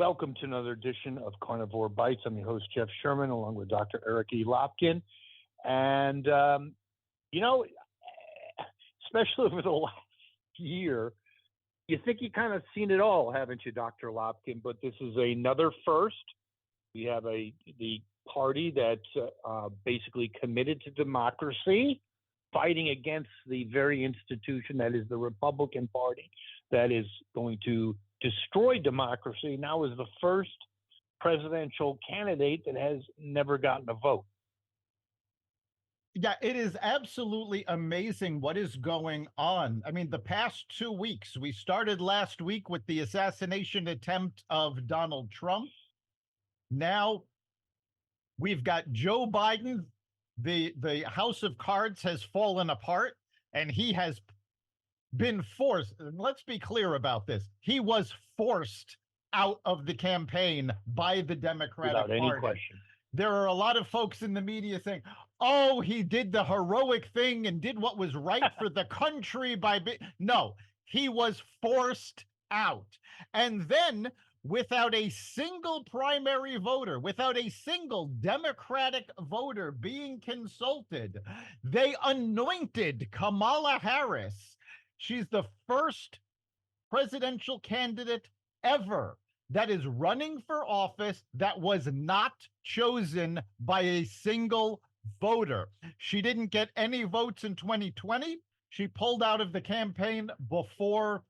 Welcome to another edition of Carnivore Bites. I'm your host, Jeff Sherman, along with Dr. Eric E. Lopkin. And, you know, especially over the last year, you think you kind of seen it all, haven't you, Dr. Lopkin? But this is another first. We have the party that's basically committed to democracy, fighting against the very institution that is the Republican Party that is going to destroy democracy. Now is the first presidential candidate that has never gotten a vote. Yeah, it is absolutely amazing what is going on. I mean, the past 2 weeks, we started last week with the assassination attempt of Donald Trump. Now we've got Joe Biden. The House of Cards has fallen apart, and he has been forced. Let's be clear about this. He was forced out of the campaign by the Democratic Party. Without any question. There are a lot of folks in the media saying, oh, he did the heroic thing and did what was right for the country No, he was forced out. And then, without a single primary voter, without a single Democratic voter being consulted, they anointed Kamala Harris. She's the first presidential candidate ever that is running for office that was not chosen by a single voter. She didn't get any votes in 2020. She pulled out of the campaign before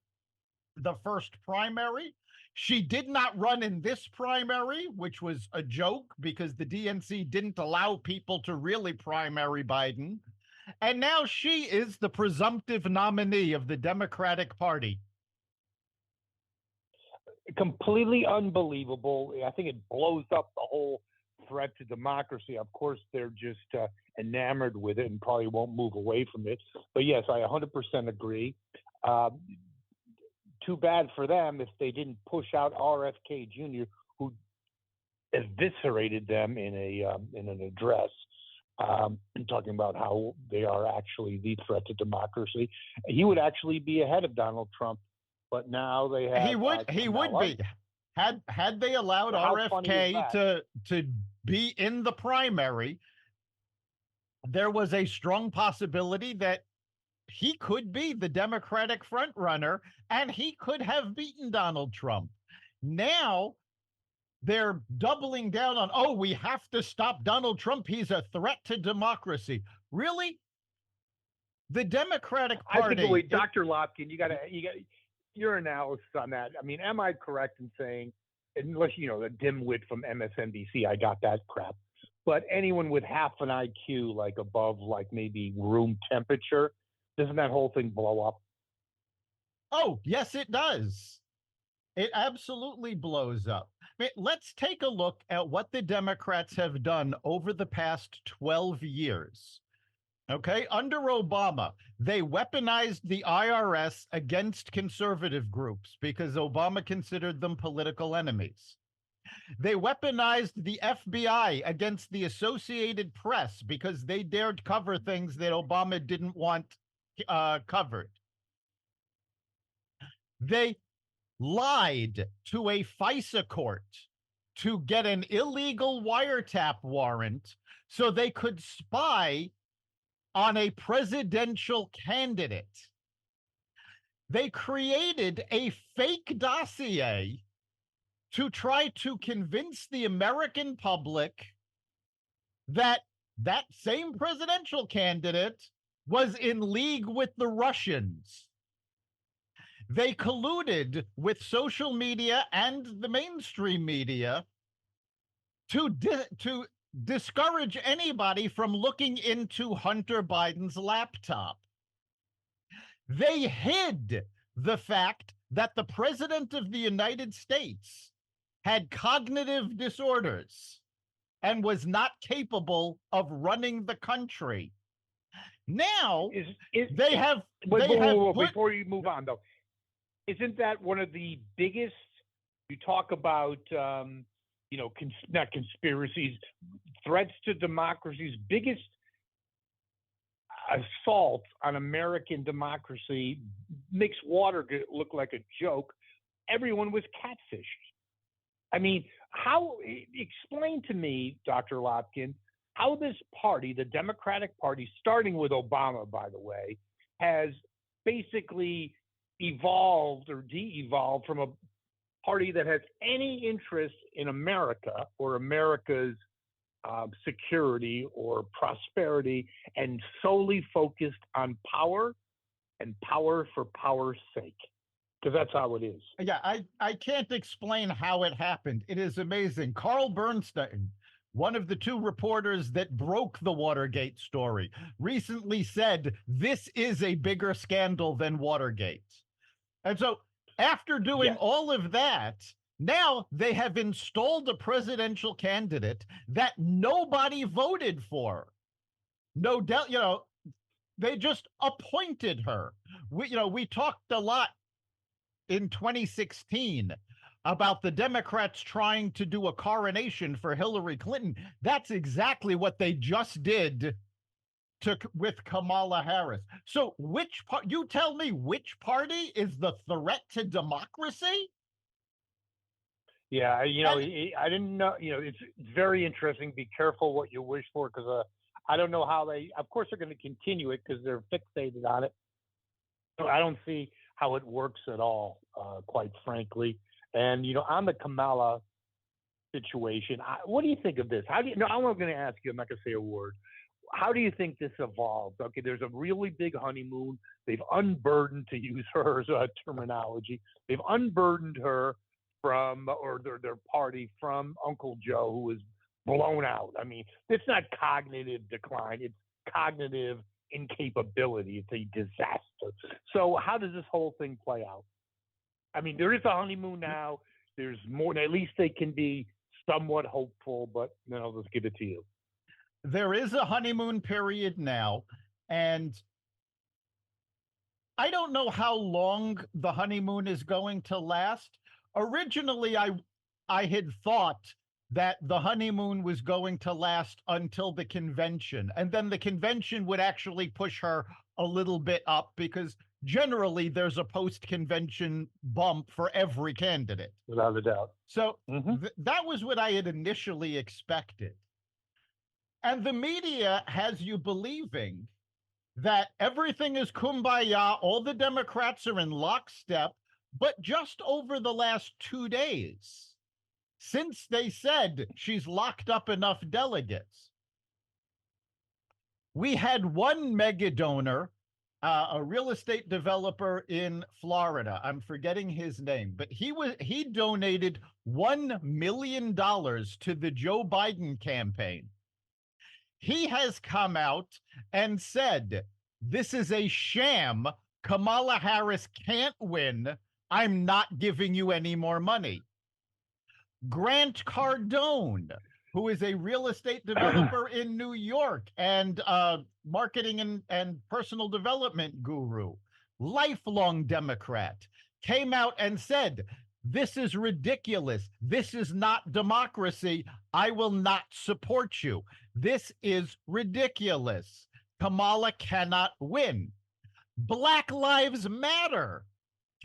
the first primary. She did not run in this primary, which was a joke because the DNC didn't allow people to really primary Biden. And now she is the presumptive nominee of the Democratic Party. Completely unbelievable. I think it blows up the whole threat to democracy. Of course, they're just enamored with it and probably won't move away from it. But yes, I 100% agree. Too bad for them if they didn't push out RFK Jr., who eviscerated them in an address. Talking about how they are actually the threat to democracy. He would actually be ahead of Donald Trump, but now they have. He would be. Had they allowed RFK to be in the primary, there was a strong possibility that he could be the Democratic frontrunner and he could have beaten Donald Trump. Now they're doubling down on, oh, we have to stop Donald Trump. He's a threat to democracy. Really? The Democratic Party. I think, Dr. Lopkin, you got your analysis on that. I mean, am I correct in saying, unless, the dimwit from MSNBC, I got that crap. But anyone with half an IQ, like above, like maybe room temperature, doesn't that whole thing blow up? Oh, yes, it does. It absolutely blows up. I mean, let's take a look at what the Democrats have done over the past 12 years. Okay, under Obama, they weaponized the IRS against conservative groups because Obama considered them political enemies. They weaponized the FBI against the Associated Press because they dared cover things that Obama didn't want covered. They lied to a FISA court to get an illegal wiretap warrant so they could spy on a presidential candidate. They created a fake dossier to try to convince the American public that that same presidential candidate was in league with the Russians. They colluded with social media and the mainstream media to discourage anybody from looking into Hunter Biden's laptop. They hid the fact that the president of the United States had cognitive disorders and was not capable of running the country. Now, before you move on, though, isn't that one of the biggest, you talk about, not conspiracies, threats to democracy's biggest assault on American democracy makes water look like a joke. Everyone was catfished. I mean, explain to me, Dr. Lopkin, how this party, the Democratic Party, starting with Obama, by the way, has basically evolved or de-evolved from a party that has any interest in America or America's security or prosperity and solely focused on power and power for power's sake. Because that's how it is. Yeah, I can't explain how it happened. It is amazing. Carl Bernstein, one of the two reporters that broke the Watergate story, recently said this is a bigger scandal than Watergate. And so after doing all of that, now they have installed a presidential candidate that nobody voted for. No doubt, they just appointed her. We talked a lot in 2016 about the Democrats trying to do a coronation for Hillary Clinton. That's exactly what they just did with Kamala Harris. So you tell me which party is the threat to democracy? Yeah, I didn't know, it's very interesting. Be careful what you wish for, because I don't know how of course they're going to continue it because they're fixated on it. So I don't see how it works at all, quite frankly. And, on the Kamala situation, what do you think of this? I'm going to ask you, I'm not going to say a word. How do you think this evolved? Okay, there's a really big honeymoon. They've unburdened, to use her terminology, they've unburdened her from, or their party from Uncle Joe, who was blown out. I mean, it's not cognitive decline, it's cognitive incapability. It's a disaster. So how does this whole thing play out? I mean, there is a honeymoon now. There's more. At least they can be somewhat hopeful, but let's give it to you. There is a honeymoon period now, and I don't know how long the honeymoon is going to last. Originally, I had thought that the honeymoon was going to last until the convention, and then the convention would actually push her a little bit up, because generally there's a post-convention bump for every candidate. Without a doubt. So that was what I had initially expected. And the media has you believing that everything is kumbaya, all the Democrats are in lockstep, but just over the last 2 days, since they said she's locked up enough delegates, we had one mega donor, a real estate developer in Florida. I'm forgetting his name, but he donated $1 million to the Joe Biden campaign. He has come out and said, this is a sham. Kamala Harris can't win. I'm not giving you any more money. Grant Cardone, who is a real estate developer in New York and marketing and personal development guru, lifelong Democrat, came out and said, this is ridiculous. This is not democracy. I will not support you. This is ridiculous. Kamala cannot win. Black Lives Matter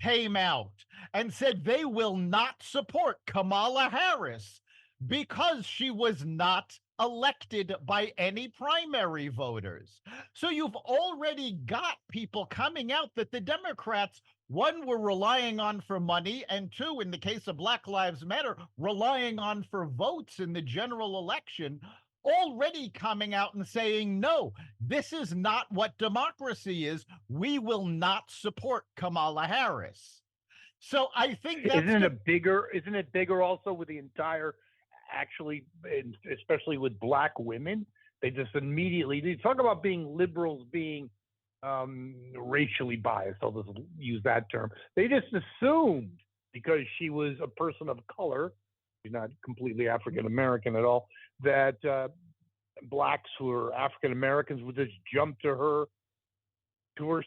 came out and said they will not support Kamala Harris because she was not elected by any primary voters. So you've already got people coming out that the Democrats, one, were relying on for money, and two, in the case of Black Lives Matter, relying on for votes in the general election, already coming out and saying, no, this is not what democracy is. We will not support Kamala Harris. So I think that's isn't it bigger also with the entire, actually, especially with black women? They just immediately, they talk about being liberals being racially biased. I'll just use that term. They just assumed because she was a person of color, she's not completely African American at all, that blacks who are African Americans would just jump to her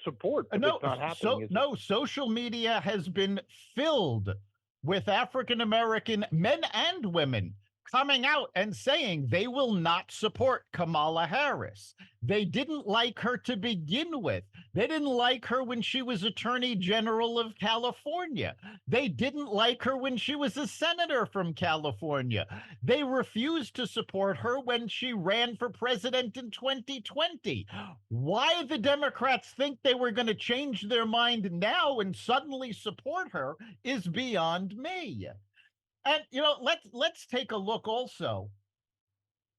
support. No, it's not happening, social media has been filled with African American men and women coming out and saying they will not support Kamala Harris. They didn't like her to begin with. They didn't like her when she was Attorney General of California. They didn't like her when she was a senator from California. They refused to support her when she ran for president in 2020. Why the Democrats think they were going to change their mind now and suddenly support her is beyond me. And let's take a look also.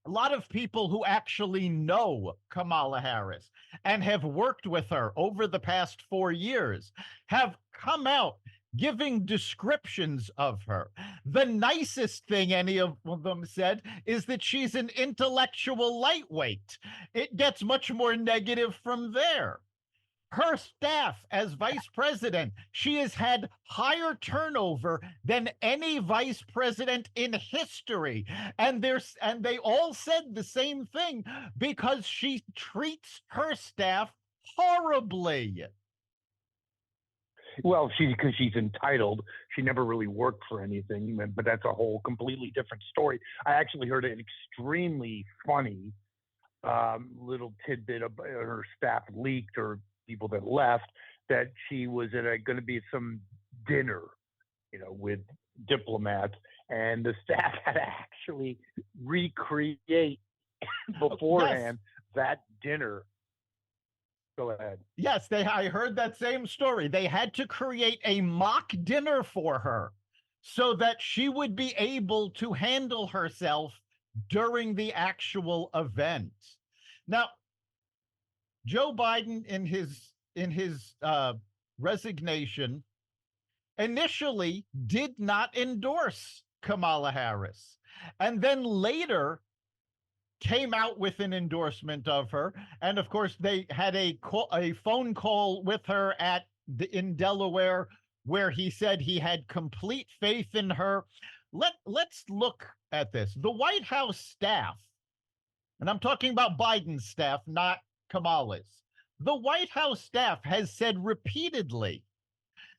A lot of people who actually know Kamala Harris and have worked with her over the past 4 years have come out giving descriptions of her. The nicest thing any of them said is that she's an intellectual lightweight. It gets much more negative from there. Her staff as vice president, she has had higher turnover than any vice president in history. And they all said the same thing, because she treats her staff horribly. Well, because she's entitled. She never really worked for anything, but that's a whole completely different story. I actually heard an extremely funny little tidbit of her staff leaked, or people that left, that she was going to be at some dinner, with diplomats, and the staff had to actually recreate beforehand that dinner. Go ahead. Yes, I heard that same story. They had to create a mock dinner for her so that she would be able to handle herself during the actual event. Now, Joe Biden, in his resignation, initially did not endorse Kamala Harris, and then later came out with an endorsement of her. And of course, they had a phone call with her in Delaware, where he said he had complete faith in her. Let's look at this. The White House staff, and I'm talking about Biden's staff, not Kamala's. The White House staff has said repeatedly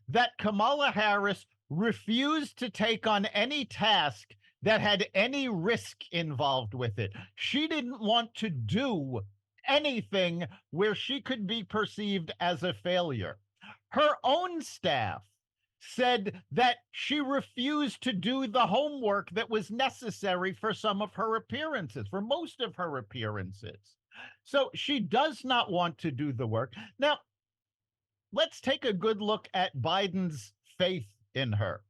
that Kamala Harris refused to take on any task that had any risk involved with it. She didn't want to do anything where she could be perceived as a failure. Her own staff said that she refused to do the homework that was necessary for some of her appearances, for most of her appearances. So she does not want to do the work. Now, let's take a good look at Biden's faith in her.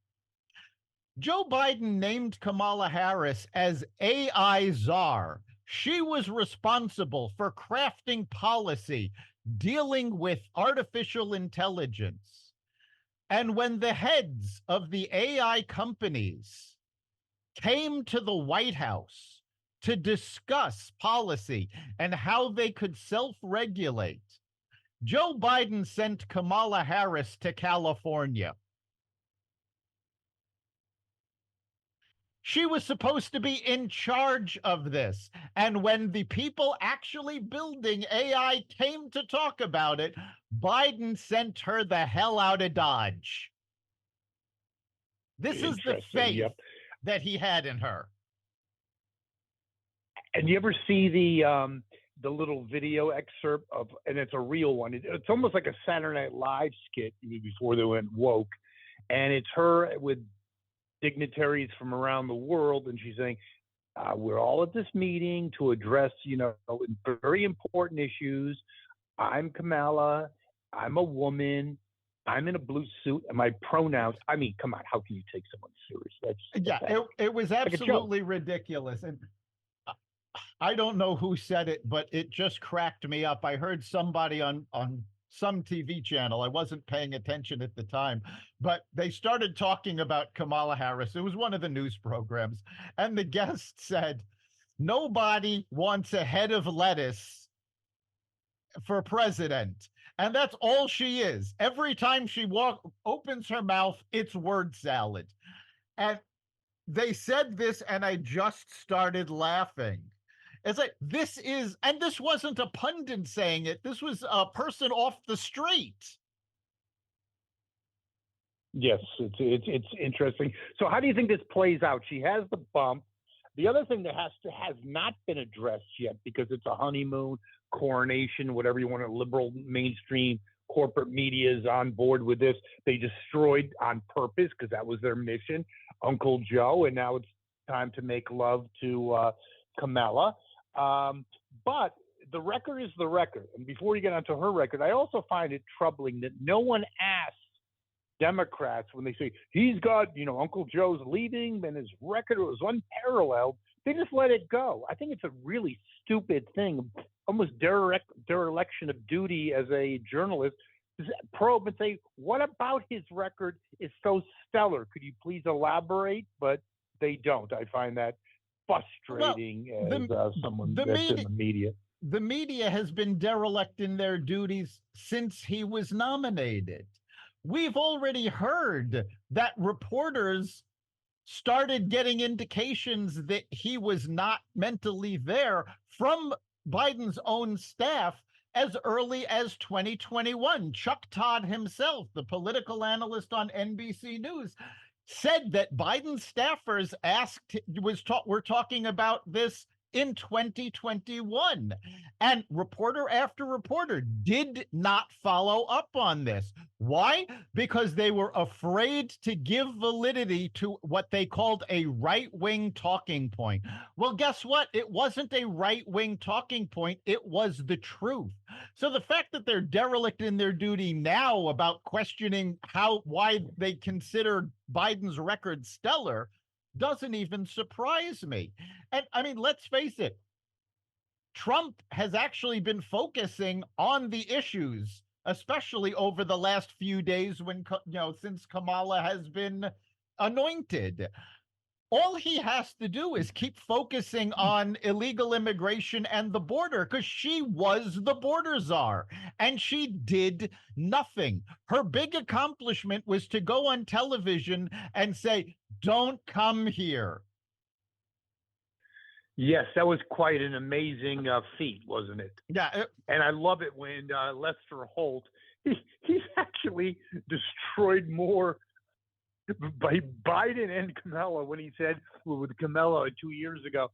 Joe Biden named Kamala Harris as AI czar. She was responsible for crafting policy dealing with artificial intelligence. And when the heads of the AI companies came to the White House to discuss policy and how they could self-regulate, Joe Biden sent Kamala Harris to California. She was supposed to be in charge of this. And when the people actually building AI came to talk about it, Biden sent her the hell out of Dodge. This is the faith that he had in her. And you ever see the little video excerpt of, and it's a real one. It's almost like a Saturday Night Live skit before they went woke. And it's her with dignitaries from around the world, and she's saying, we're all at this meeting to address, very important issues. I'm Kamala. I'm a woman. I'm in a blue suit, and my pronouns. I mean, come on, how can you take someone serious? It was absolutely ridiculous. And I don't know who said it, but it just cracked me up. I heard somebody on some TV channel. I wasn't paying attention at the time, but they started talking about Kamala Harris. It was one of the news programs. And the guest said, nobody wants a head of lettuce for president. And that's all she is. Every time she opens her mouth, it's word salad. And they said this, and I just started laughing. It's like, this wasn't a pundit saying it. This was a person off the street. Yes, it's interesting. So how do you think this plays out? She has the bump. The other thing that has not been addressed yet, because it's a honeymoon, coronation, whatever you want to, liberal mainstream corporate media is on board with this. They destroyed on purpose because that was their mission, Uncle Joe, and now it's time to make love to Kamala. But the record is the record. And before you get onto her record, I also find it troubling that no one asks Democrats when they say he's got, Uncle Joe's leaving and his record was unparalleled. They just let it go. I think it's a really stupid thing, almost dereliction of duty as a journalist. Probe and say, what about his record is so stellar? Could you please elaborate? But they don't. I find that frustrating as someone that's in the media. The media has been derelict in their duties since he was nominated. We've already heard that reporters started getting indications that he was not mentally there from Biden's own staff as early as 2021. Chuck Todd himself, the political analyst on NBC News, said that Biden staffers were talking about this in 2021. And reporter after reporter did not follow up on this. Why? Because they were afraid to give validity to what they called a right-wing talking point. Well, guess what? It wasn't a right-wing talking point. It was the truth. So the fact that they're derelict in their duty now about questioning why they consider Biden's record stellar doesn't even surprise me. And I mean, let's face it, Trump has actually been focusing on the issues, especially over the last few days since Kamala has been anointed. All he has to do is keep focusing on illegal immigration and the border, because she was the border czar and she did nothing. Her big accomplishment was to go on television and say, don't come here. Yes, that was quite an amazing feat, wasn't it? Yeah. And I love it when Lester Holt, he's actually destroyed more by Biden and Kamala when he said with Kamala 2 years ago,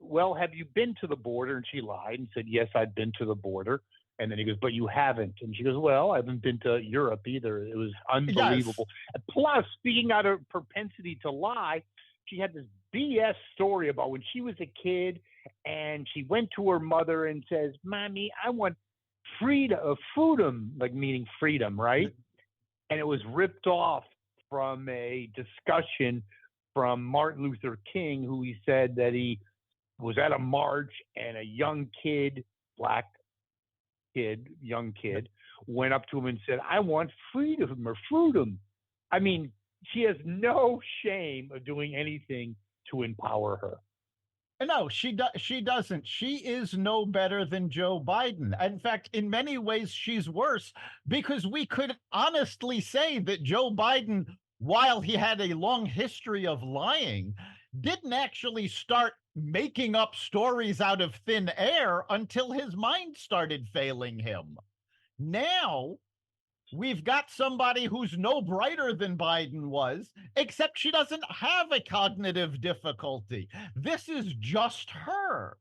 well, have you been to the border? And she lied and said, yes, I've been to the border. And then he goes, but you haven't. And she goes, well, I haven't been to Europe either. It was unbelievable. Yes. Plus, speaking out of propensity to lie, she had this BS story about when she was a kid and she went to her mother and says, Mommy, I want freedom, like meaning freedom, right? And it was ripped off from a discussion from Martin Luther King, who he said that he was at a march and a young kid, young kid, went up to him and said, I want freedom or freedom. I mean, she has no shame of doing anything to empower her. No, she doesn't. She is no better than Joe Biden. In fact, in many ways, she's worse, because we could honestly say that Joe Biden, while he had a long history of lying, didn't actually start making up stories out of thin air until his mind started failing him. Now, we've got somebody who's no brighter than Biden was, except she doesn't have a cognitive difficulty. This is just her.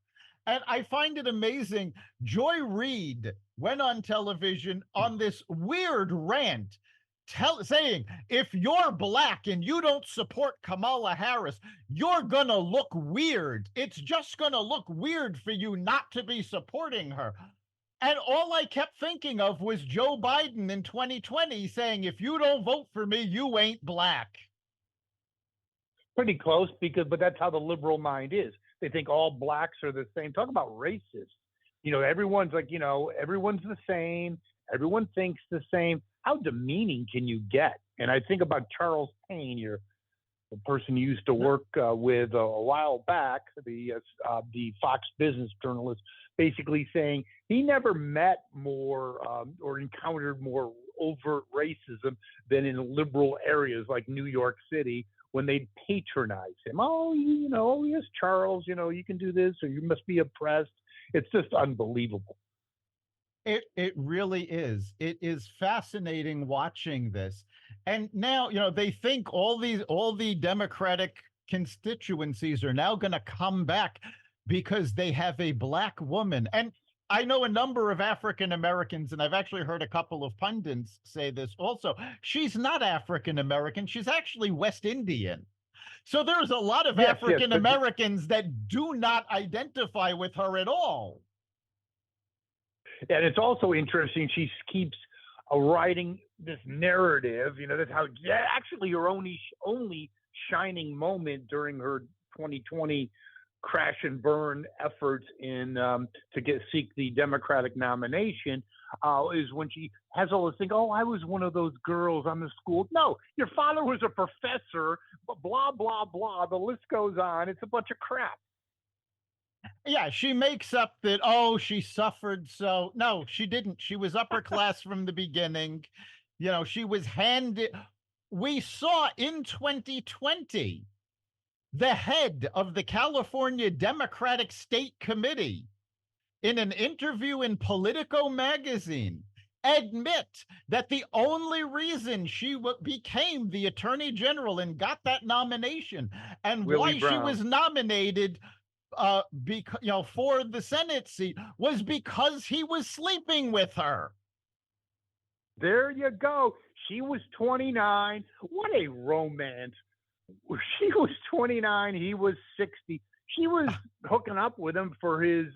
And I find it amazing. Joy Reid went on television on this weird rant saying, if you're Black and you don't support Kamala Harris, you're going to look weird. It's just going to look weird for you not to be supporting her. And all I kept thinking of was Joe Biden in 2020 saying, if you don't vote for me, you ain't Black. Pretty close, but that's how the liberal mind is. They think all Blacks are the same. Talk about racist. Everyone's like, everyone's the same. Everyone thinks the same. How demeaning can you get? And I think about Charles Payne, the person you used to work with a while back, the Fox Business journalist, basically saying he never met more or encountered more overt racism than in liberal areas like New York City, when they patronize him. Oh, yes, Charles, you can do this, or you must be oppressed. It's just unbelievable. It really is. It is fascinating watching this. And now, they think all the Democratic constituencies are now going to come back because they have a black woman. And I know a number of African Americans, and I've actually heard a couple of pundits say this also. She's not African American, she's actually West Indian. So there's a lot of Yes, African but Americans that do not identify with her at all. and it's also interesting. She keeps writing this narrative. That's how actually her only shining moment during her 2020 crash and burn efforts in to seek the Democratic nomination is when she has all this thing. Oh, I was one of those girls on the school. No, your father was a professor. Blah blah blah. The list goes on. It's a bunch of crap. Yeah, she makes up that, oh, she suffered. So, no, she didn't. She was upper class from the beginning. She was handed. We saw in 2020 the head of the California Democratic State Committee in an interview in Politico magazine admit that the only reason she became the attorney general and got that nomination and Willie why Brown. she was nominated because for the Senate seat was because he was sleeping with her. There you go. She was 29. What a romance. She was 29. He was 60. She was hooking up with him for his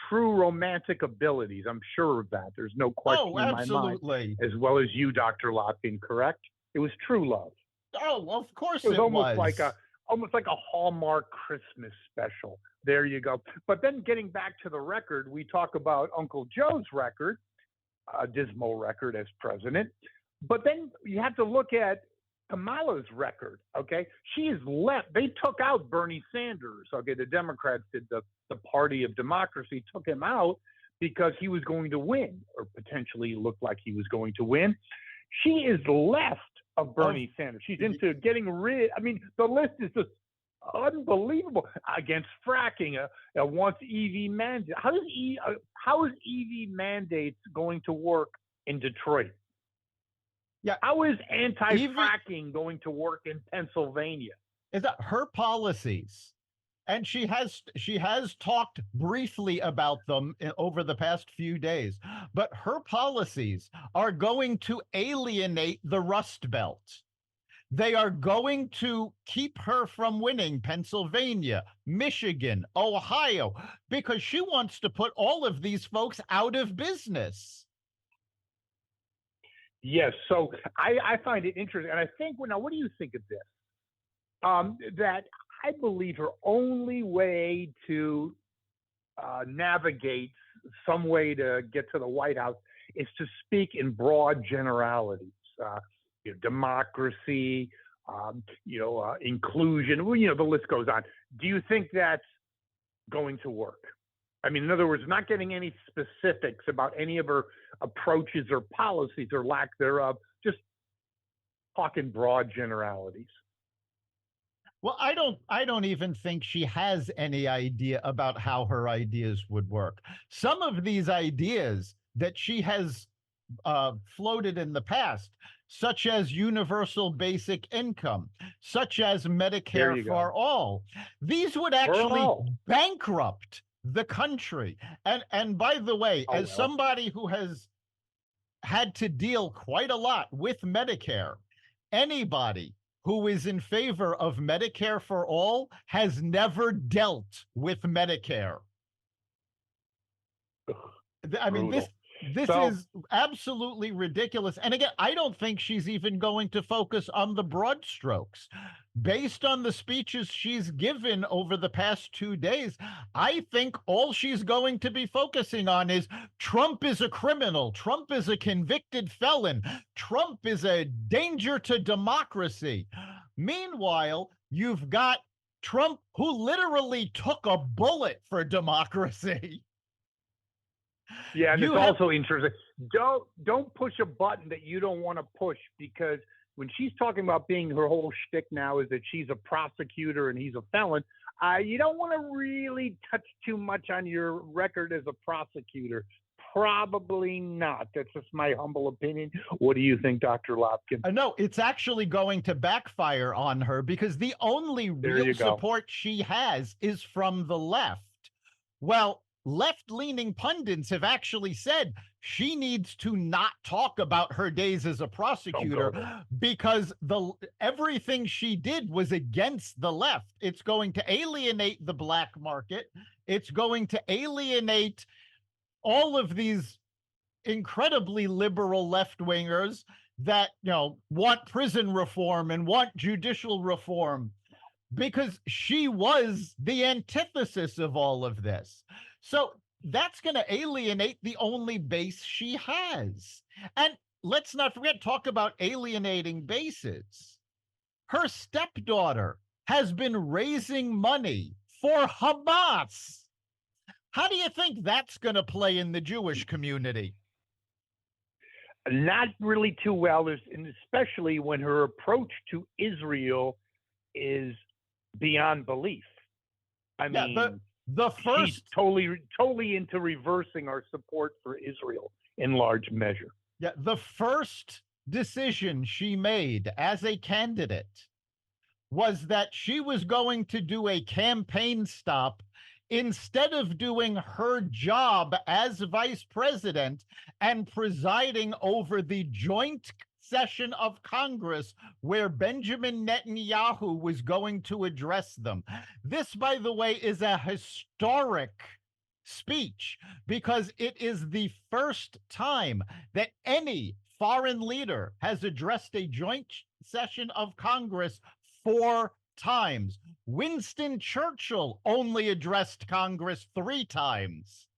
true romantic abilities. I'm sure of that. There's no question in my mind. As well as you, Dr. Lockton, correct? It was true love. Oh, of course it was. Almost like a Hallmark Christmas special. There you go. But then getting back to the record, we talk about Uncle Joe's record, a dismal record as president. But then you have to look at Kamala's record, okay? She is left. They took out Bernie Sanders, okay? The Democrats did, the party of democracy took him out because he was going to win, or potentially looked like he was going to win. She is left of Bernie Sanders. She's into getting rid. I mean, the list is just unbelievable. Against fracking, wants EV mandates. How is EV mandates going to work in Detroit? Yeah. How is anti-fracking going to work in Pennsylvania? Is that her policies? And she has talked briefly about them over the past few days, but her policies are going to alienate the Rust Belt. They are going to keep her from winning Pennsylvania, Michigan, Ohio, because she wants to put all of these folks out of business. Yes, so I find it interesting, and I think, now, what do you think of this? That I believe her only way to navigate some way to get to the White House is to speak in broad generalities. Democracy, inclusion. The list goes on. Do you think that's going to work? I mean, in other words, not getting any specifics about any of her approaches or policies or lack thereof, just talking broad generalities. Well, I don't even think she has any idea about how her ideas would work. Some of these ideas that she has floated in the past, such as universal basic income, such as Medicare for all, these would actually bankrupt the country. And by the way, as somebody who has had to deal quite a lot with Medicare, anybody who is in favor of Medicare for all has never dealt with Medicare. I mean, this is absolutely ridiculous. And again, I don't think she's even going to focus on the broad strokes. Based on the speeches she's given over the past 2 days, I think all she's going to be focusing on is Trump is a criminal. Trump is a convicted felon. Trump is a danger to democracy. Meanwhile, you've got Trump, who literally took a bullet for democracy. Yeah, and it's also interesting. Don't push a button that you don't want to push, because when she's talking about being, her whole shtick now is that she's a prosecutor and he's a felon. You don't want to really touch too much on your record as a prosecutor. Probably not. That's just my humble opinion. What do you think, Dr. Lopkin? No, it's actually going to backfire on her because the only real support she has is from the left. Well, left-leaning pundits have actually said she needs to not talk about her days as a prosecutor because everything she did was against the left. It's going to alienate the black market. It's going to alienate all of these incredibly liberal left-wingers that, want prison reform and want judicial reform, because she was the antithesis of all of this. So that's going to alienate the only base she has. And let's not forget, talk about alienating bases. Her stepdaughter has been raising money for Hamas. How do you think that's going to play in the Jewish community? Not really too well, and especially when her approach to Israel is beyond belief. I mean, the first, she's totally into reversing our support for Israel in large measure. Yeah, the first decision she made as a candidate was that she was going to do a campaign stop instead of doing her job as vice president and presiding over the joint session of Congress where Benjamin Netanyahu was going to address them. This, by the way, is a historic speech because it is the first time that any foreign leader has addressed a joint session of Congress 4 times. Winston Churchill only addressed Congress 3 times.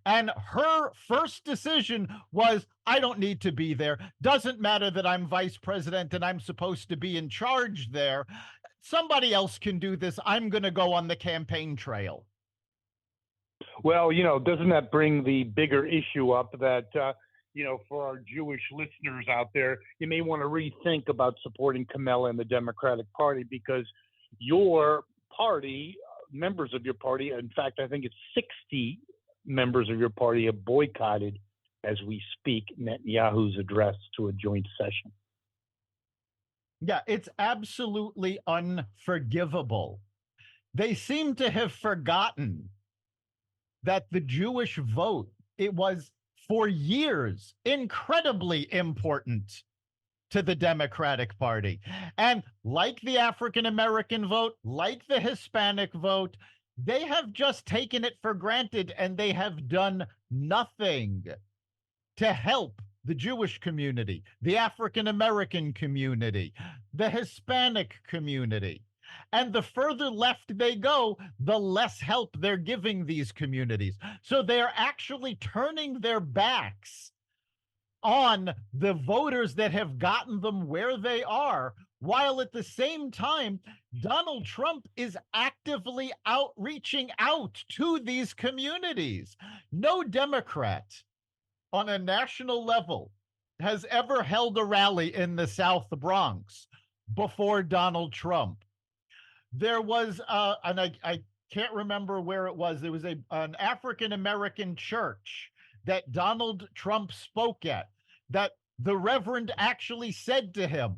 And her first decision was, I don't need to be there. Doesn't matter that I'm vice president and I'm supposed to be in charge there. Somebody else can do this. I'm going to go on the campaign trail. Well, doesn't that bring the bigger issue up that, for our Jewish listeners out there, you may want to rethink about supporting Kamala and the Democratic Party because your party, members of your party, in fact, I think it's 60 members of your party have boycotted, as we speak, Netanyahu's address to a joint session. Yeah, it's absolutely unforgivable. They seem to have forgotten that the Jewish vote, it was for years incredibly important to the Democratic Party. And like the African American vote, like the Hispanic vote, they have just taken it for granted and they have done nothing to help the Jewish community, the African American community, the Hispanic community. And the further left they go, the less help they're giving these communities. So they're actually turning their backs on the voters that have gotten them where they are, while at the same time, Donald Trump is actively reaching out to these communities. No Democrat on a national level has ever held a rally in the South Bronx before Donald Trump. There was, and I can't remember where it was, there was an African-American church that Donald Trump spoke at, that the Reverend actually said to him,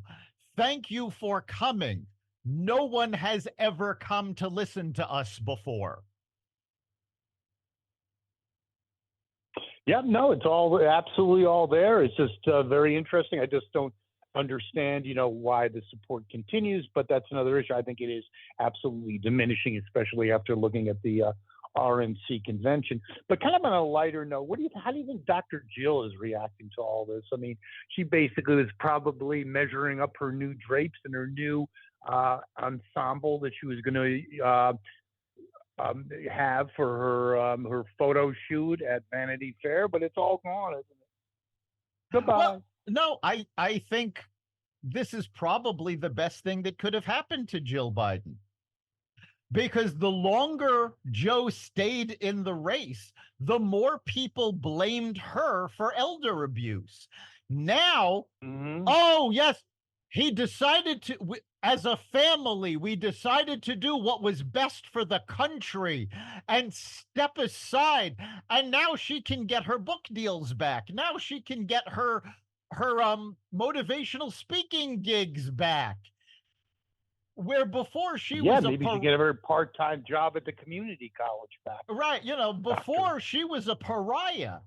"Thank you for coming. No one has ever come to listen to us before." Yeah, no, it's all absolutely all there. It's just very interesting. I just don't understand, why the support continues, but that's another issue. I think it is absolutely diminishing, especially after looking at the RNC convention. But kind of on a lighter note, how do you think Dr. Jill is reacting to all this? I mean, she basically was probably measuring up her new drapes and her new ensemble that she was going to have for her photo shoot at Vanity Fair, but it's all gone, isn't it? Goodbye. Well, no, I think this is probably the best thing that could have happened to Jill Biden. Because the longer Joe stayed in the race, the more people blamed her for elder abuse. Now, oh, yes, he decided to, as a family, we decided to do what was best for the country and step aside. And now she can get her book deals back. Now she can get her motivational speaking gigs back. Where before she Yeah, was a maybe she get her part-time job at the community college back. right, before she was a pariah.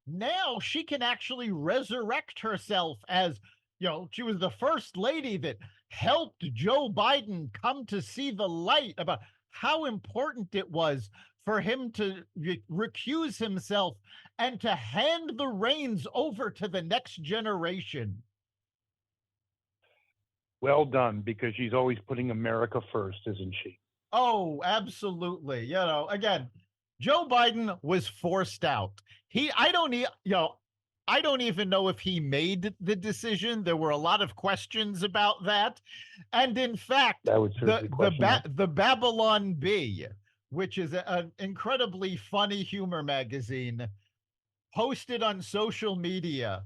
Now she can actually resurrect herself as, she was the first lady that helped Joe Biden come to see the light about how important it was for him to recuse himself and to hand the reins over to the next generation. Well done, because she's always putting America first, isn't she? Oh, absolutely. Again, Joe Biden was forced out. I don't even know if he made the decision. There were a lot of questions about that. And in fact, That would certainly question that. the Babylon Bee, which is an incredibly funny humor magazine, posted on social media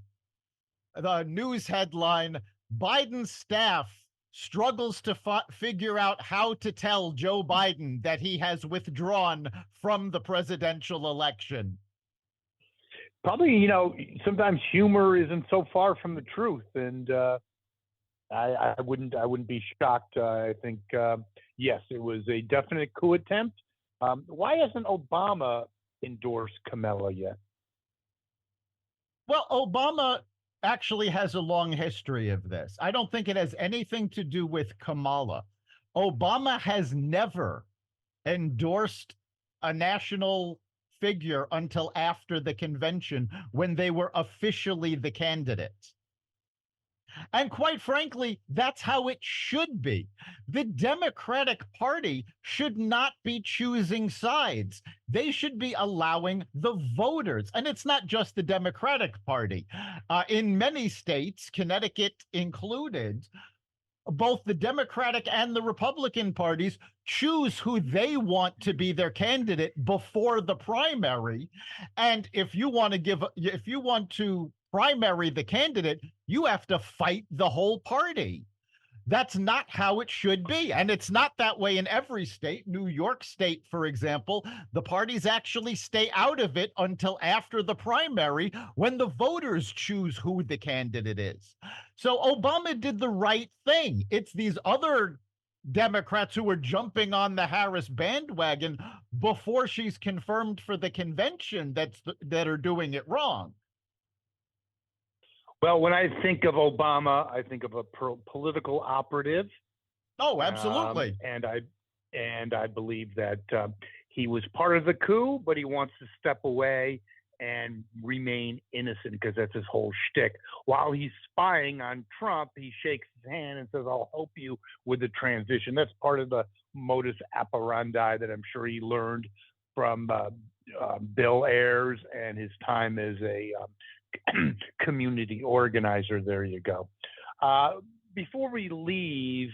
the news headline: Biden staff struggles to figure out how to tell Joe Biden that he has withdrawn from the presidential election. Probably, sometimes humor isn't so far from the truth, and I wouldn't be shocked. I think yes, it was a definite coup attempt. Why hasn't Obama endorsed Kamala yet? Well, Obama actually has a long history of this. I don't think it has anything to do with Kamala. Obama has never endorsed a national figure until after the convention, when they were officially the candidate. And quite frankly, that's how it should be. The Democratic Party should not be choosing sides. They should be allowing the voters. And it's not just the Democratic Party. In many states, Connecticut included, both the Democratic and the Republican parties choose who they want to be their candidate before the primary. And if you want to primary the candidate, you have to fight the whole party. That's not how it should be. And it's not that way in every state. New York State, for example, the parties actually stay out of it until after the primary, when the voters choose who the candidate is. So Obama did the right thing. It's these other Democrats who are jumping on the Harris bandwagon before she's confirmed for the convention that are doing it wrong. Well, when I think of Obama, I think of a political operative. Oh, absolutely. And I believe that he was part of the coup, but he wants to step away and remain innocent, because that's his whole shtick. While he's spying on Trump, he shakes his hand and says, "I'll help you with the transition." That's part of the modus operandi that I'm sure he learned from Bill Ayers and his time as a community organizer. There you go. Before we leave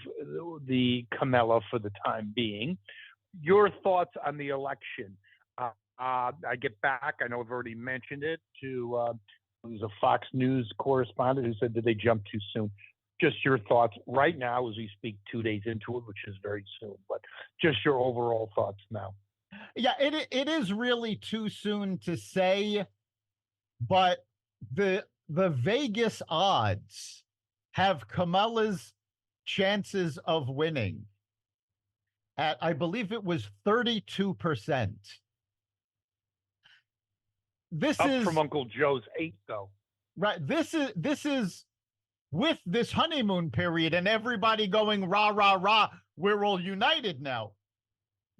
the Kamala for the time being, your thoughts on the election. I get back, I know I've already mentioned it, to it was a Fox News correspondent who said, did they jump too soon? Just your thoughts right now as we speak 2 days into it, which is very soon, but just your overall thoughts now. Yeah, it is really too soon to say, but the Vegas odds have Kamala's chances of winning at, I believe it was 32%. This Up is from Uncle Joe's 8, though. right. This is with this honeymoon period and everybody going rah rah rah. We're all united now.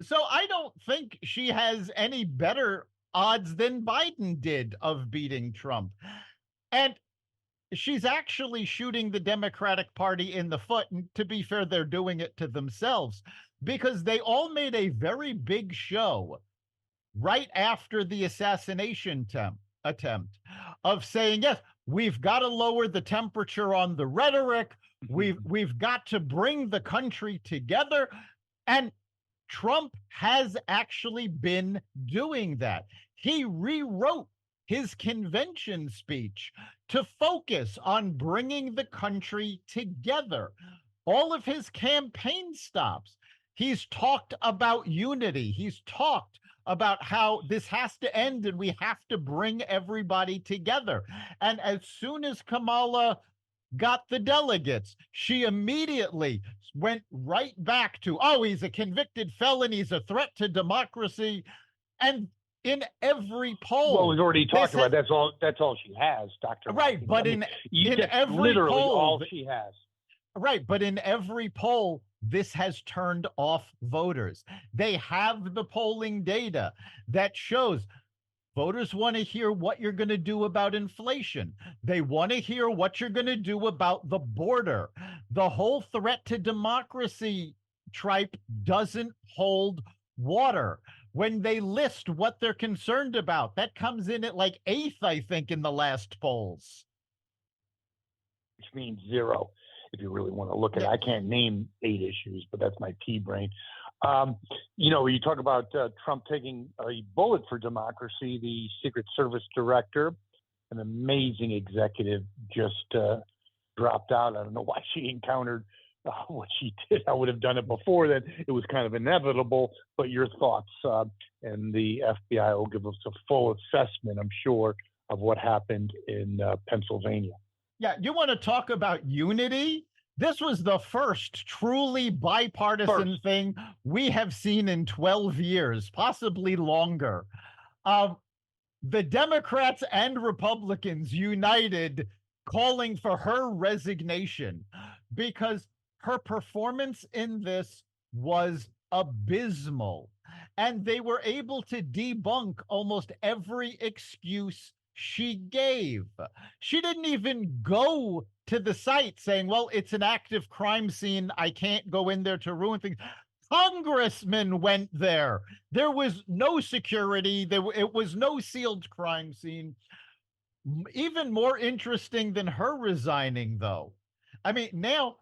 So I don't think she has any better odds than Biden did of beating Trump. And she's actually shooting the Democratic Party in the foot. And to be fair, they're doing it to themselves, because they all made a very big show right after the assassination attempt of saying, yes, we've got to lower the temperature on the rhetoric. We've got to bring the country together. And Trump has actually been doing that. He rewrote his convention speech to focus on bringing the country together. all of his campaign stops, he's talked about unity. He's talked about how this has to end and we have to bring everybody together. And as soon as Kamala got the delegates, she immediately went right back to, oh, he's a convicted felon, he's a threat to democracy. And in every poll, well, we've already talked about that's all she has, Dr. Right, Martin. but I mean, in that's every literally poll, all she has. right, but in every poll, this has turned off voters. They have the polling data that shows voters want to hear what you're going to do about inflation. They want to hear what you're going to do about the border. The whole threat to democracy tripe doesn't hold water. When they list what they're concerned about, that comes in at like 8th, I think, in the last polls. Which means zero, if you really want to look at it. I can't name 8 issues, but that's my pea brain. You talk about Trump taking a bullet for democracy. The Secret Service director, an amazing executive, just dropped out. I don't know why she encountered what she did. I would have done it before then. It was kind of inevitable. But your thoughts, and the FBI will give us a full assessment, I'm sure, of what happened in Pennsylvania. Yeah, you want to talk about unity? This was the first truly bipartisan thing we have seen in 12 years, possibly longer. The Democrats and Republicans united calling for her resignation because her performance in this was abysmal. And they were able to debunk almost every excuse she gave. She didn't even go to the site saying, well, it's an active crime scene. I can't go in there to ruin things. Congressmen went there. There was no security. It was no sealed crime scene. Even more interesting than her resigning, though. I mean, now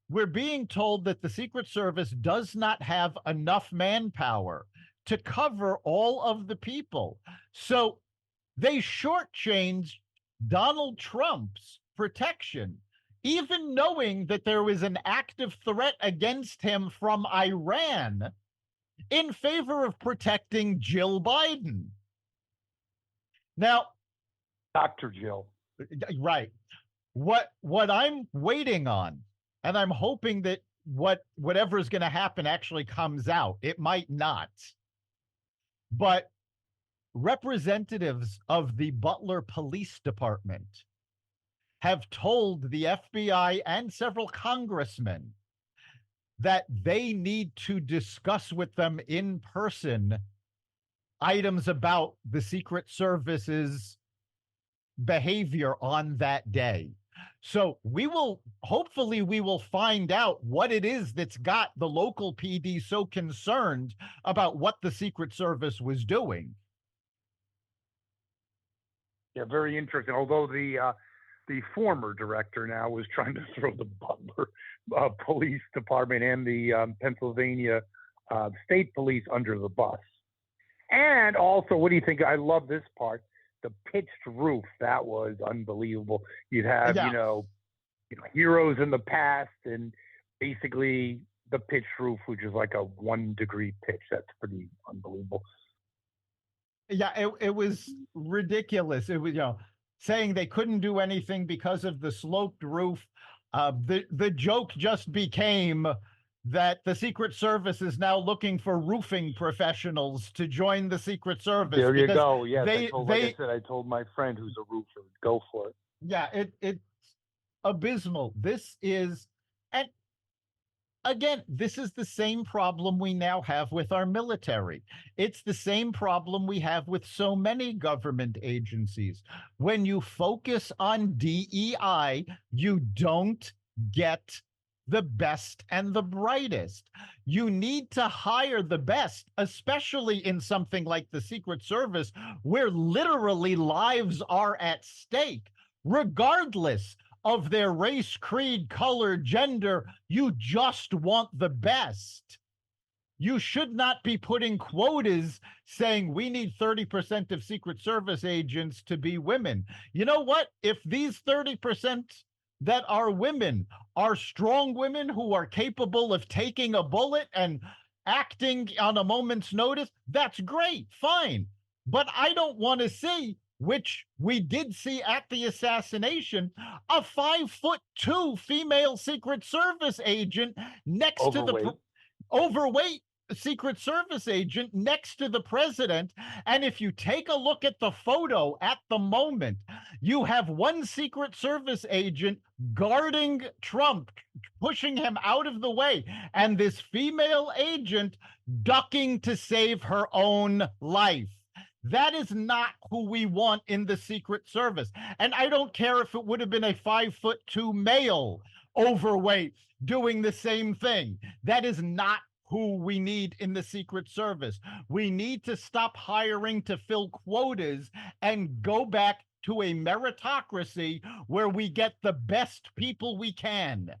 we're being told that the Secret Service does not have enough manpower to cover all of the people. So they shortchanged Donald Trump's protection, even knowing that there was an active threat against him from Iran, in favor of protecting Jill Biden. Now, Dr. Jill. Right. What I'm waiting on, and I'm hoping that whatever is going to happen actually comes out. It might not. But representatives of the Butler Police Department have told the FBI and several congressmen that they need to discuss with them in person items about the Secret Service's behavior on that day. So hopefully we will find out what it is that's got the local PD so concerned about what the Secret Service was doing. Yeah, very interesting. Although the former director now was trying to throw the Butler Police Department and the Pennsylvania State Police under the bus. And also, what do you think? I love this part. The pitched roof, that was unbelievable. You'd have, heroes in the past and basically the pitched roof, which is like a 1 degree pitch. That's pretty unbelievable. Yeah, it was ridiculous. It was, saying they couldn't do anything because of the sloped roof. The joke just became that the Secret Service is now looking for roofing professionals to join the Secret Service. There you go. Yes, I told my friend who's a roofer, go for it. Yeah, it's abysmal. This is, and again, this is the same problem we now have with our military. It's the same problem we have with so many government agencies. When you focus on DEI, you don't get the best and the brightest. You need to hire the best, especially in something like the Secret Service, where literally lives are at stake, regardless of their race, creed, color, gender. You just want the best. You should not be putting quotas saying we need 30% of Secret Service agents to be women. You know what? If these 30% that our women are strong women who are capable of taking a bullet and acting on a moment's notice, that's great, fine. But I don't want to see, which we did see at the assassination, a 5'2" female Secret Service agent next to the Overweight. overweight Secret Service agent next to the president. And if you take a look at the photo at the moment, you have one Secret Service agent guarding Trump, pushing him out of the way, and this female agent ducking to save her own life. That is not who we want in the Secret Service. And I don't care if it would have been a 5'2" male, overweight, doing the same thing. That is not who we need in the Secret Service. We need to stop hiring to fill quotas and go back to a meritocracy where we get the best people we can.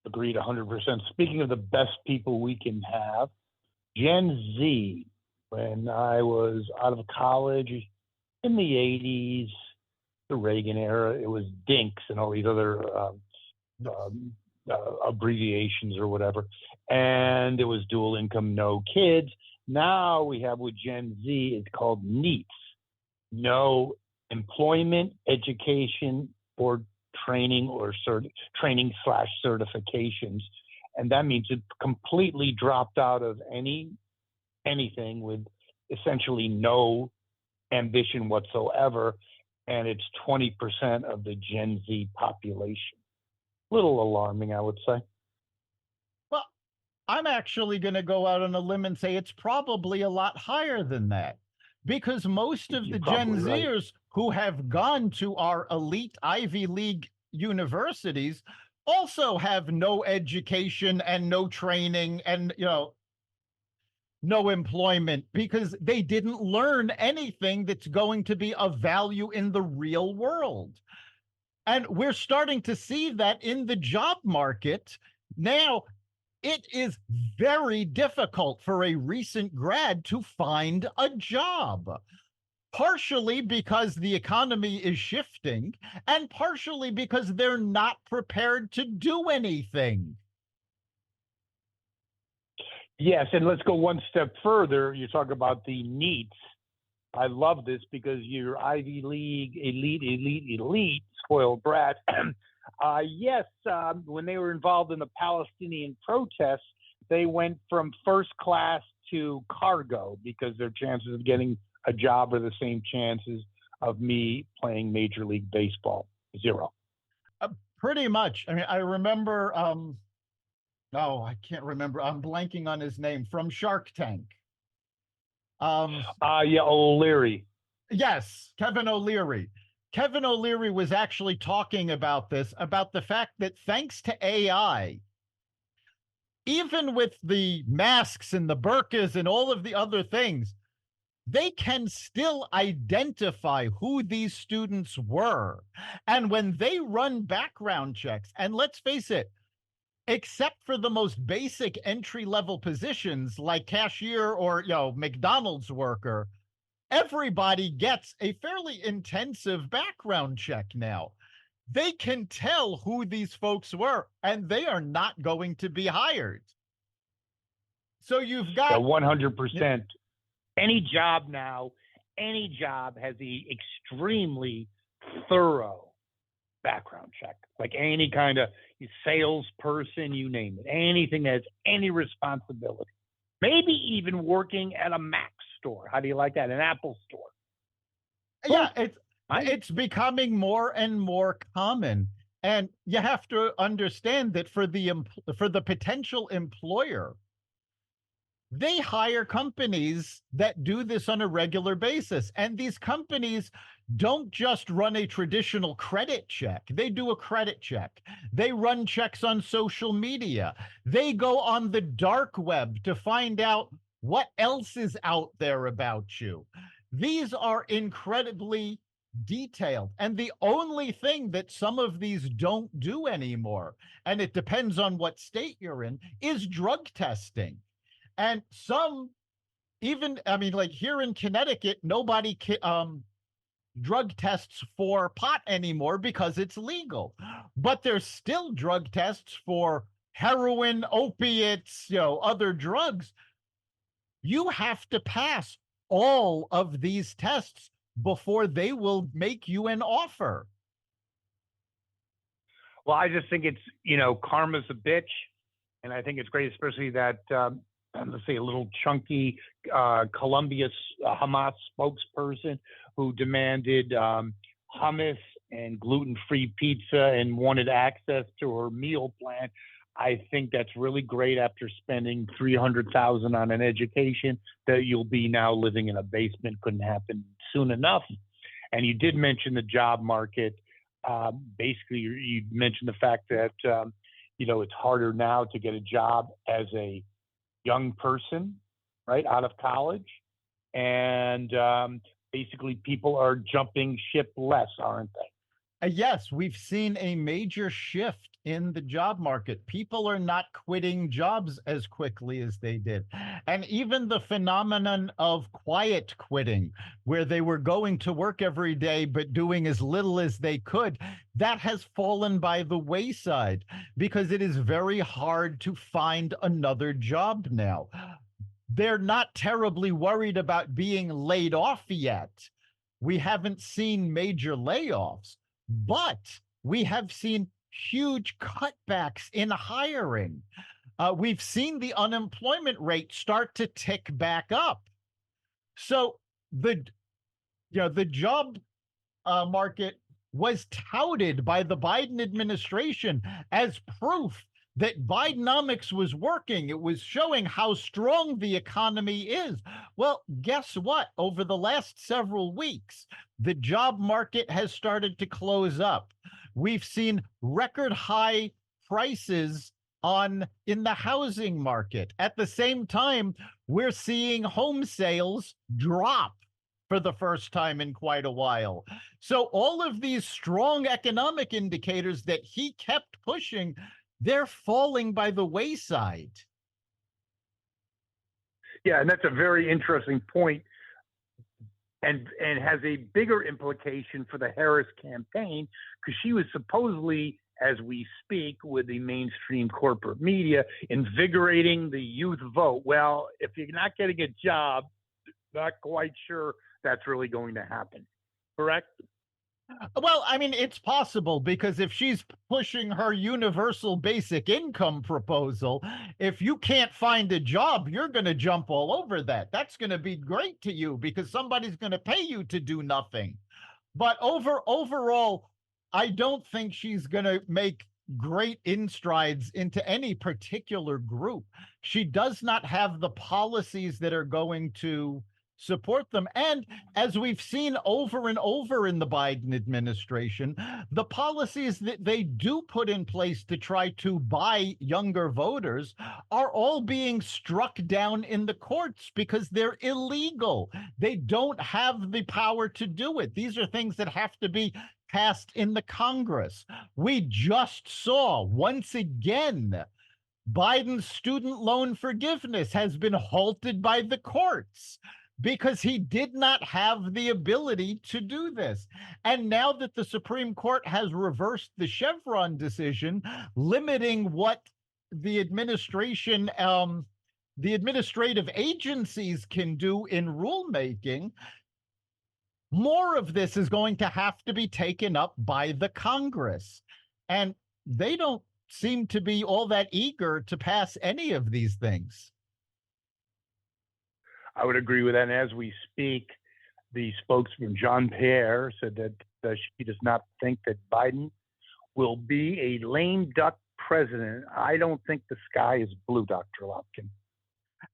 Agreed 100%. Speaking of the best people we can have, Gen Z, when I was out of college in the 80s, the Reagan era, it was DINKS and all these other abbreviations or whatever. And it was dual income, no kids. Now we have with Gen Z, it's called NEETs. No employment, education, or training or training / certifications. And that means it completely dropped out of anything with essentially no ambition whatsoever. And it's 20% of the Gen Z population. Little alarming, I would say. Well, I'm actually going to go out on a limb and say it's probably a lot higher than that, because most of the Gen Zers who have gone to our elite Ivy League universities also have no education and no training and, no employment, because they didn't learn anything that's going to be of value in the real world. And we're starting to see that in the job market. Now, it is very difficult for a recent grad to find a job, partially because the economy is shifting and partially because they're not prepared to do anything. Yes, and let's go one step further. You talk about the NEETs. I love this because you're Ivy League, elite, spoiled brat. Yes, when they were involved in the Palestinian protests, they went from first class to cargo because their chances of getting a job are the same chances of me playing Major League Baseball. 0. Pretty much. I mean, I remember, I can't remember. I'm blanking on his name, from Shark Tank. O'Leary. Yes, Kevin O'Leary. Kevin O'Leary was actually talking about this, about the fact that thanks to AI, even with the masks and the burqas and all of the other things, they can still identify who these students were. And when they run background checks, and let's face it, except for the most basic entry-level positions like cashier or, McDonald's worker, everybody gets a fairly intensive background check now. They can tell who these folks were, and they are not going to be hired. So you've got 100%. Any job now, any job has the extremely thorough background check, like any kind of salesperson, you name it, anything that has any responsibility, maybe even working at a Mac store. How do you like that? An Apple store. Yeah, it's becoming more and more common. And you have to understand that for the potential employer, they hire companies that do this on a regular basis. And these companies don't just run a traditional credit check. They do a credit check. They run checks on social media. They go on the dark web to find out what else is out there about you. These are incredibly detailed. And the only thing that some of these don't do anymore, and it depends on what state you're in, is drug testing. And some, even, I mean, like here in Connecticut, nobody drug tests for pot anymore because it's legal. But there's still drug tests for heroin, opiates, other drugs. You have to pass all of these tests before they will make you an offer. Well, I just think it's, karma's a bitch. And I think it's great, especially that, let's say, a little chunky Colombia Hamas spokesperson who demanded hummus and gluten-free pizza and wanted access to her meal plan. I think that's really great after spending $300,000 on an education that you'll be now living in a basement. Couldn't happen soon enough. And you did mention the job market. Basically, you mentioned the fact that, it's harder now to get a job as a young person, right, out of college. And basically, people are jumping ship less, aren't they? Yes, we've seen a major shift in the job market. People are not quitting jobs as quickly as they did. And even the phenomenon of quiet quitting, where they were going to work every day but doing as little as they could, that has fallen by the wayside because it is very hard to find another job now. They're not terribly worried about being laid off yet. We haven't seen major layoffs, but we have seen huge cutbacks in hiring. We've seen the unemployment rate start to tick back up. So the job market was touted by the Biden administration as proof that Bidenomics was working. It was showing how strong the economy is. Well, guess what? Over the last several weeks, the job market has started to close up. We've seen record high prices in the housing market. At the same time, we're seeing home sales drop for the first time in quite a while. So all of these strong economic indicators that he kept pushing, they're falling by the wayside. Yeah, and that's a very interesting point, and has a bigger implication for the Harris campaign, because she was supposedly, as we speak, with the mainstream corporate media, invigorating the youth vote. Well, if you're not getting a job, not quite sure that's really going to happen. Correct? Well, I mean, it's possible, because if she's pushing her universal basic income proposal, if you can't find a job, you're going to jump all over that. That's going to be great to you because somebody's going to pay you to do nothing. But overall, I don't think she's going to make great instrides into any particular group. She does not have the policies that are going to support them. And as we've seen over and over in the Biden administration, the policies that they do put in place to try to buy younger voters are all being struck down in the courts because they're illegal. They don't have the power to do it. These are things that have to be passed in the Congress. We just saw once again Biden's student loan forgiveness has been halted by the courts because he did not have the ability to do this. And now that the Supreme Court has reversed the Chevron decision, limiting what the administration, the administrative agencies can do in rulemaking, more of this is going to have to be taken up by the Congress. And they don't seem to be all that eager to pass any of these things. I would agree with that. And as we speak, the spokesman, Jean Pierre, said that she does not think that Biden will be a lame duck president. I don't think the sky is blue, Dr. Lopkin.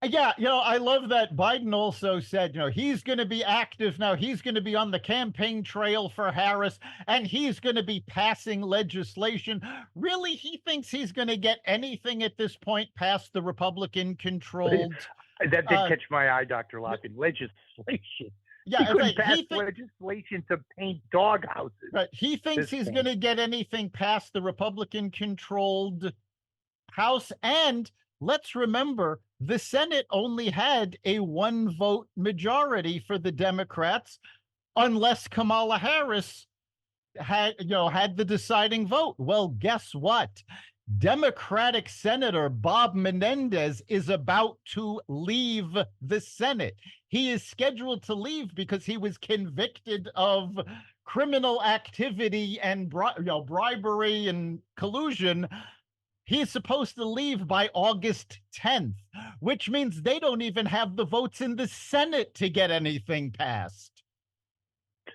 Yeah, I love that Biden also said, he's going to be active now. He's going to be on the campaign trail for Harris, and he's going to be passing legislation. Really, he thinks he's going to get anything at this point past the Republican-controlled... That did catch my eye, Dr. Lopkin. Legislation. Yeah, he couldn't pass legislation to paint doghouses. Right. He thinks he's going to get anything past the Republican-controlled House. And let's remember, the Senate only had a 1-vote majority for the Democrats. unless Kamala Harris had the deciding vote. Well, guess what? Democratic Senator Bob Menendez is about to leave the Senate. He is scheduled to leave because he was convicted of criminal activity and bribery and collusion. He is supposed to leave by August 10th, which means they don't even have the votes in the Senate to get anything passed.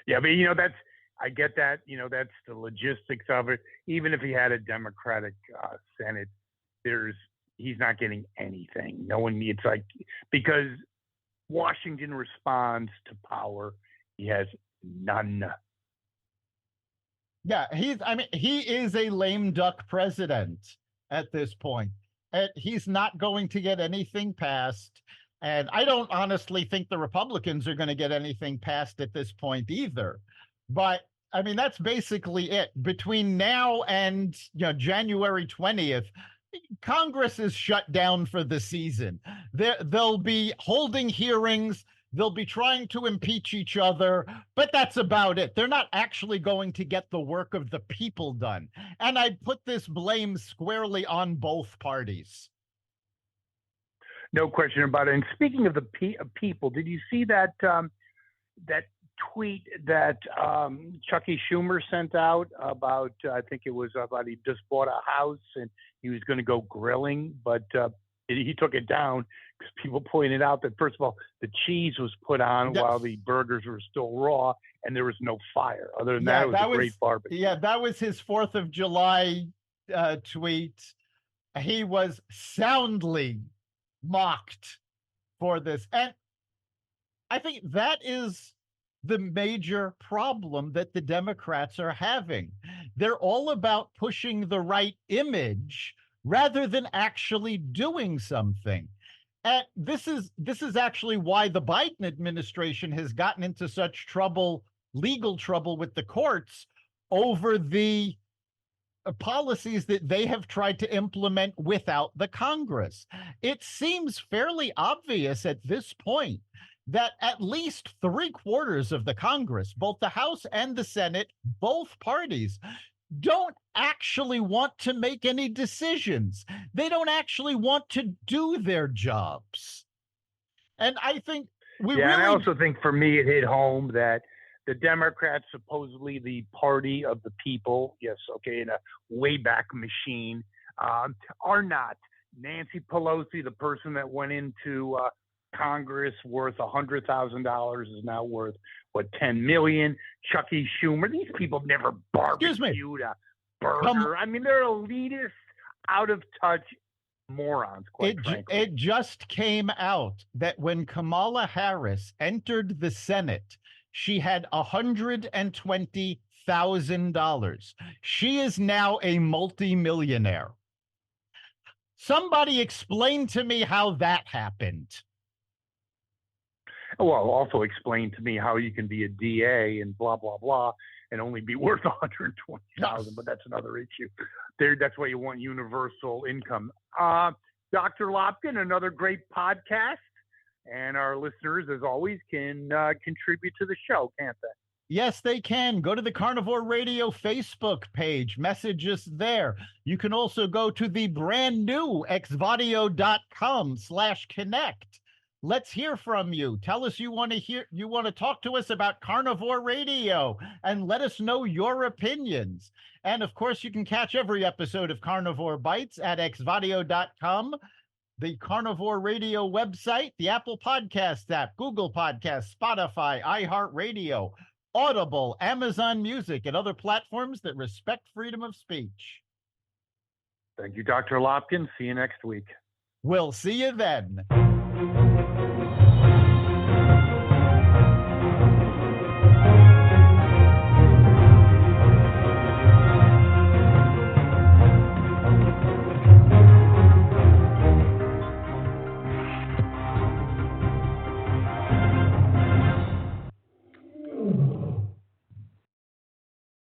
Yeah, but I get that. That's the logistics of it. Even if he had a Democratic Senate, he's not getting anything. No one needs because Washington responds to power. He has none. Yeah, he is a lame duck president at this point. He's not going to get anything passed. And I don't honestly think the Republicans are going to get anything passed at this point either. But that's basically it. Between now and January 20th, Congress is shut down for the season. They'll be holding hearings. They'll be trying to impeach each other, but that's about it. They're not actually going to get the work of the people done. And I put this blame squarely on both parties. No question about it. And speaking of the people, did you see that that tweet that Chucky Schumer sent out about, I think it was about he just bought a house and he was going to go grilling, but he took it down because people pointed out that, first of all, the cheese was put on while the burgers were still raw and there was no fire. Other than that, it was a great barbecue. Yeah, that was his 4th of July tweet. He was soundly mocked for this. And I think that is the major problem that the Democrats are having. They're all about pushing the right image rather than actually doing something. And this is actually why the Biden administration has gotten into such legal trouble with the courts over the policies that they have tried to implement without the Congress. It seems fairly obvious at this point that at least 3/4 of the Congress, both the House and the Senate, both parties, don't actually want to make any decisions. They don't actually want to do their jobs. And I think and I also think for me it hit home that the Democrats, supposedly the party of the people, yes, okay, in a Wayback Machine, are not. Nancy Pelosi, the person that went into Congress worth $100,000, is now worth $10 million. Chucky Schumer, these people never barbecued a burger. They're elitist, out of touch morons, quite frankly. It just came out that when Kamala Harris entered the Senate, she had $120,000. She is now a multimillionaire. Somebody explain to me how that happened. Well, also explain to me how you can be a DA and blah, blah, blah, and only be worth $120,000, but that's another issue. That's why you want universal income. Dr. Lopkin, another great podcast. And our listeners, as always, can contribute to the show, can't they? Yes, they can. Go to the Carnivore Radio Facebook page. Message us there. You can also go to the brand new xvadio.com/connect. Let's hear from you. Tell us you want to talk to us about Carnivore Radio, and let us know your opinions. And of course, you can catch every episode of Carnivore Bites at xvadio.com, the Carnivore Radio website, the Apple Podcasts app, Google Podcasts, Spotify, iHeartRadio, Audible, Amazon Music, and other platforms that respect freedom of speech. Thank you, Dr. Lopkin. See you next week. We'll see you then.